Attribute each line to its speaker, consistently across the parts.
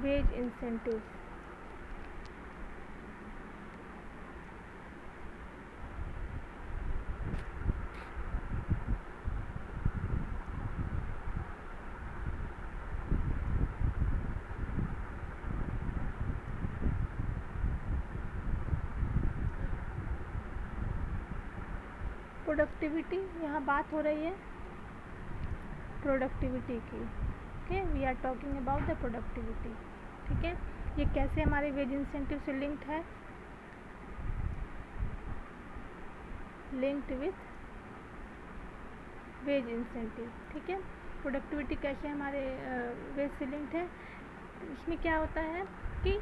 Speaker 1: Veg incentive. Productivity, यहाँ बात हो रही है प्रोडक्टिविटी की। Okay, we are talking about the productivity. ठीक है, ये कैसे हमारे वेज इंसेंटिव से लिंक्ड है, लिंक्ड विथ वेज इंसेंटिव। ठीक है, प्रोडक्टिविटी कैसे हमारे वेज से लिंक्ड है। इसमें क्या होता है कि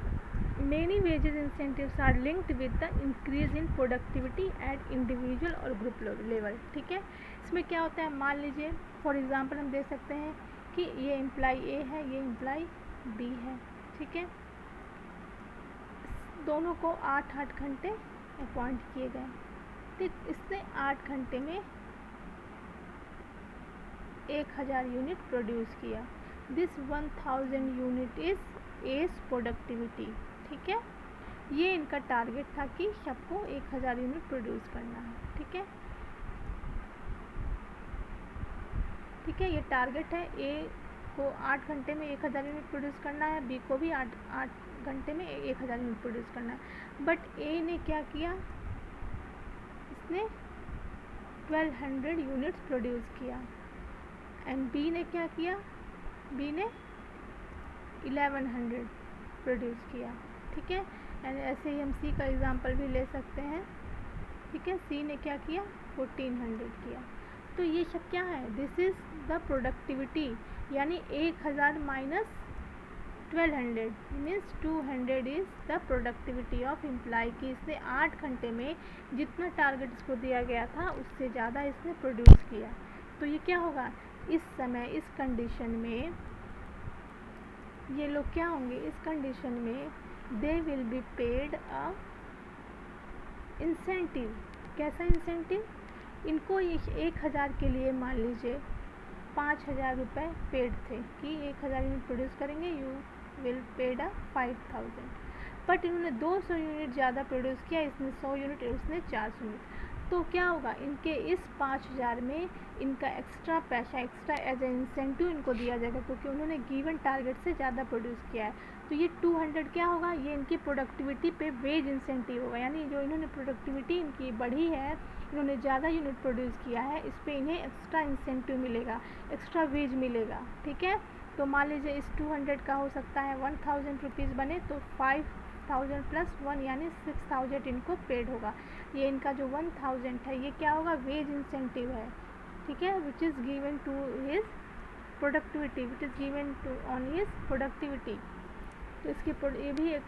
Speaker 1: many wages incentives are linked with the increase in productivity at individual और ग्रुप लेवल। ठीक है, इसमें क्या होता है, मान लीजिए फॉर एग्जांपल हम दे सकते हैं कि ये एम्प्लॉय ए है, ये एम्प्लॉय बी है। ठीक है, दोनों को 8-8 घंटे अपॉइंट किए गए। ठीक, इसने 8 घंटे में 1000 यूनिट प्रोड्यूस किया। This 1000 unit is as productivity. ठीक है, ये इनका टारगेट था कि सबको 1000 यूनिट प्रोड्यूस करना है। ठीक है, ठीक है, ये टारगेट है। ए को 8 घंटे में 1000 यूनिट प्रोड्यूस करना है, बी को भी 8 घंटे में 1000 यूनिट प्रोड्यूस करना है। बट ए ने क्या किया, इसने 1200 यूनिट्स प्रोड्यूस किया। एंड बी ने क्या किया, बी ने 1100 प्रोड्यूस किया। ठीक है, एंड ऐसे ही हम सी का एग्जांपल भी ले सकते हैं। ठीक है, सी ने क्या किया, 1400 किया। तो ये सब क्या है, दिस इज द प्रोडक्टिविटी, यानी 1000 minus 1200 means 200 is the productivity of employ की। इसने 8 घंटे में जितना टारगेट इसको दिया गया था उससे ज़्यादा इसने प्रोड्यूस किया। तो ये क्या होगा, इस समय इस कंडीशन में ये लोग क्या होंगे, इस कंडीशन में they will be paid a incentive. कैसा इंसेंटिव, इनको 1000 के लिए मान लीजिए 5000 रुपये पेड थे कि 1000 यूनिट प्रोड्यूस करेंगे, you will paid a 5000। But इन्होंने 200 यूनिट ज़्यादा प्रोड्यूस किया, इसने 100 यूनिट, उसने 400 यूनिट। तो क्या होगा, इनके इस 5000 में इनका एक्स्ट्रा पैसा, एक्स्ट्रा एज ए इंसेंटिव इनको दिया जाएगा, क्योंकि उन्होंने गिवन टारगेट से ज़्यादा प्रोड्यूस किया है। तो ये 200 क्या होगा, ये इनकी प्रोडक्टिविटी पे वेज इंसेंटिव होगा, यानी जो इन्होंने प्रोडक्टिविटी इनकी बढ़ी है, इन्होंने ज़्यादा यूनिट प्रोड्यूस किया है, इस पर इन्हें एक्स्ट्रा इंसेंटिव मिलेगा, एक्स्ट्रा वेज मिलेगा। ठीक है, तो मान लीजिए इस 200 का हो सकता है 1000 रुपीज़ बने, तो 5000 प्लस 1 यानी 6000 इनको पेड होगा। ये इनका जो 1000 है ये क्या होगा, वेज इंसेंटिव है। ठीक है, which is given to his productivity, which is given to on his productivity. तो इसकी ये भी एक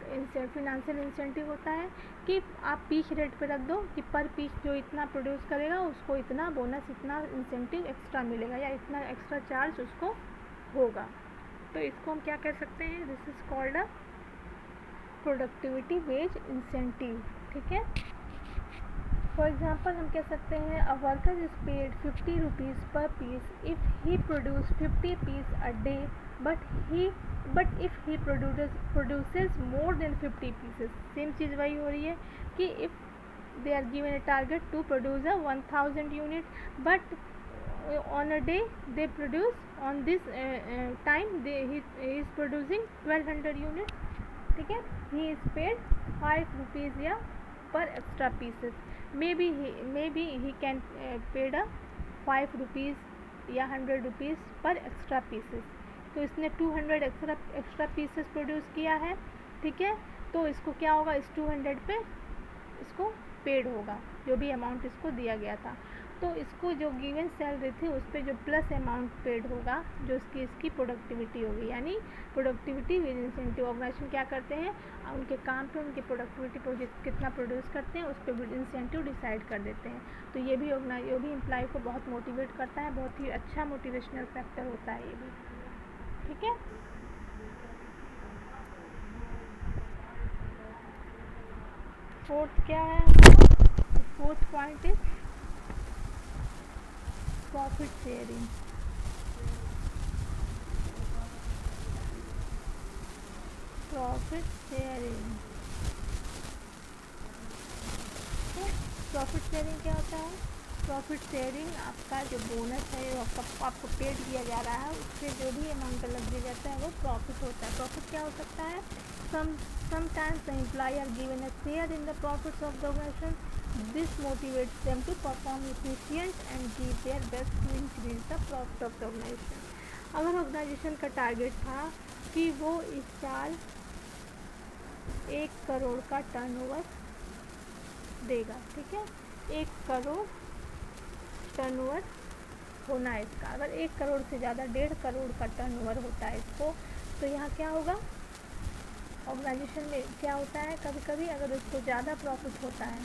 Speaker 1: फिनेंशियल इंसेंटिव होता है कि आप पीस रेट पे रख दो कि पर पीस जो इतना प्रोड्यूस करेगा उसको इतना बोनस, इतना इंसेंटिव एक्स्ट्रा मिलेगा, या इतना एक्स्ट्रा चार्ज उसको होगा। तो इसको हम क्या कह सकते हैं, this is called a productivity wage incentive. ठीक है, फॉर एग्जाम्पल हम कह सकते हैं a worker is paid 50 rupees per piece if he produce 50 piece a day, but if he produces more than 50 pieces. Same चीज़ वही हो रही है कि if they are given a target to produce a 1000 unit, but on a day they produce on this time he is producing 1200 units. ठीक है, he is paid 5 rupees या per extra pieces, maybe he can paid a 5 rupees या 100 rupees per extra pieces। तो इसने 200 extra pieces produce किया है। ठीक है, तो इसको क्या होगा, इस 200 पे इसको पेड होगा जो भी अमाउंट इसको दिया गया था। तो इसको जो गिवन सैलरी थी उस पर जो प्लस अमाउंट पेड होगा, जो इसकी प्रोडक्टिविटी होगी, यानी प्रोडक्टिविटी विद इंसेंटिव। ऑर्गेनाइजेशन क्या करते हैं, उनके काम पे उनके प्रोडक्टिविटी पर कितना प्रोड्यूस करते हैं उस पर इंसेंटिव डिसाइड कर देते हैं। तो ये भी एम्प्लॉय को बहुत मोटिवेट करता है, बहुत ही अच्छा मोटिवेशनल फैक्टर होता है ये भी। ठीक है, फोर्थ क्या है, fourth point is profit sharing. . . . . . . . . . . . . . . . . . . . . . . . . . . . . . . . . . . . . . . . . . . . . . . . . . . . . . . . Profit sharing. Profit sharing क्या होता है? प्रॉफिट शेयरिंग आपका जो बोनस है वो आपको पेड किया जा रहा है, उससे जो भी अमाउंट लग दिया जाता है वो प्रॉफिट होता है। प्रॉफिट क्या हो सकता है? sometimes the employee are given a share in the profits of the organization. This motivates them to perform efficient and give their best to increase the profit of the organization. अगर organisation का target था कि वो इस साल 1 करोड़ का turnover देगा, ठीक है, 1 करोड़ टर्नओवर होना है इसका। अगर 1 करोड़ से ज़्यादा 1.5 करोड़ का टर्नओवर होता है इसको, तो यहाँ क्या होगा? ऑर्गेनाइजेशन में क्या होता है, कभी कभी अगर उसको ज़्यादा प्रॉफिट होता है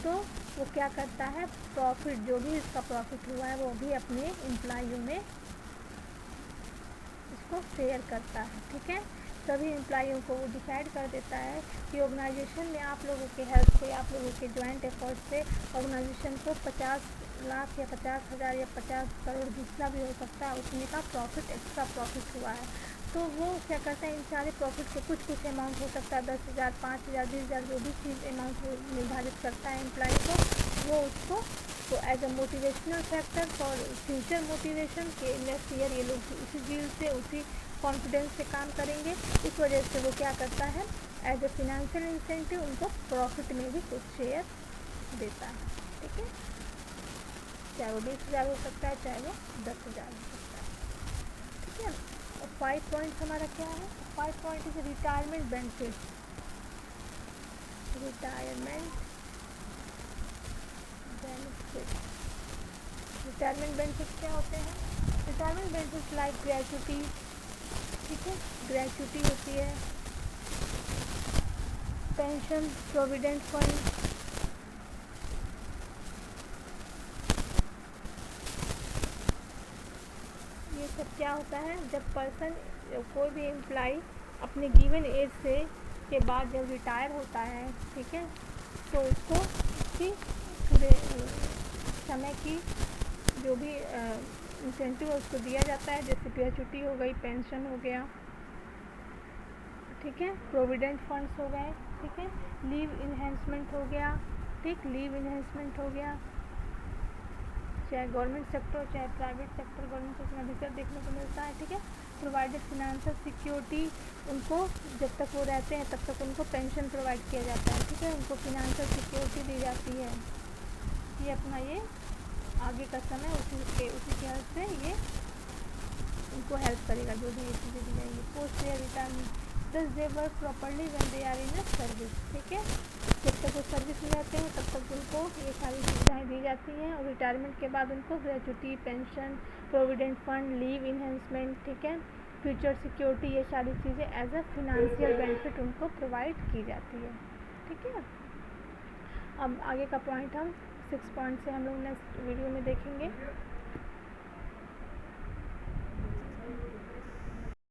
Speaker 1: तो वो क्या करता है, प्रॉफिट जो भी इसका प्रॉफिट हुआ है वो भी अपने एम्प्लॉइयों में इसको शेयर करता है, ठीक है। सभी एम्प्लॉइयों को वो डिसाइड कर देता है कि ऑर्गेनाइजेशन में आप लोगों के हेल्प से, आप लोगों के जॉइंट एफर्ट से ऑर्गेनाइजेशन को 50 लाख या 50,000 या 50 करोड़ जितना भी हो सकता है उतने का प्रॉफिट, एक्स्ट्रा प्रॉफिट हुआ है। तो वो क्या करता है, इन सारे प्रॉफिट के कुछ अमाउंट हो सकता है 10,000, 5,000, 20,000, जो भी चीज़ अमाउंट निर्धारित करता है एम्प्लॉय को, वो उसको तो as a motivational factor for future motivation के नेक्स्ट ईयर ये लोग उसी जील से, उसी कॉन्फिडेंस से काम करेंगे। इस वजह से वो क्या करता है, एज ए फिनेंशियल इंसेंटिव उनको प्रॉफिट में भी कुछ शेयर देता है, ठीक है। चाहे वो 20,000 हो सकता है, चाहे वो 10,000 हो सकता है, ठीक है। और 5 पॉइंट हमारा क्या है? 5 point is retirement benefit. Retirement benefit क्या होते हैं? रिटायरमेंट बेनिफिट लाइक ग्रेच्युटी, ठीक है, ग्रेच्युटी होती है, पेंशन, प्रोविडेंट फंड, ये सब क्या होता है, जब पर्सन, कोई भी एम्प्लॉय अपने गिवन एज से के बाद जब रिटायर होता है, ठीक है, तो उसको उसकी पूरे समय की जो भी इंसेंटिव उसको दिया जाता है, जैसे ग्रेच्युटी हो गई, पेंशन हो गया, ठीक है, प्रोविडेंट फंड्स हो गए, ठीक है, लीव इन्हेंसमेंट हो गया, ठीक, लीव इन्हेंसमेंट हो गया, चाहे गवर्नमेंट सेक्टर चाहे प्राइवेट सेक्टर, गवर्नमेंट सेक्टर में अधिकतर देखने को मिलता है, ठीक है। प्रोवाइडेड फिनेंशियल सिक्योरिटी, उनको जब तक वो रहते हैं तब तक उनको पेंशन प्रोवाइड किया जाता है, ठीक है, उनको फिनेंशियल सिक्योरिटी दी जाती है, ये अपना ये आगे का समय उसी के हेल्प से ये उनको हेल्प करेगा, जो भी ये चीज़ें दी जाएंगी। पोस्ट या retirement, thus they work properly when they are in a service, ठीक है, जब तक वो सर्विस में रहते हैं तब तक उनको ये सारी सुविधाएं दी जाती हैं, और रिटायरमेंट के बाद उनको gratuity, pension, provident fund, leave enhancement, ठीक है, फ्यूचर सिक्योरिटी, ये सारी चीज़ें एज अ फिनेंशियल बेनिफिट उनको प्रोवाइड की जाती है, ठीक है। अब आगे का पॉइंट हम 6 पॉइंट से हम लोग नेक्स्ट वीडियो में देखेंगे।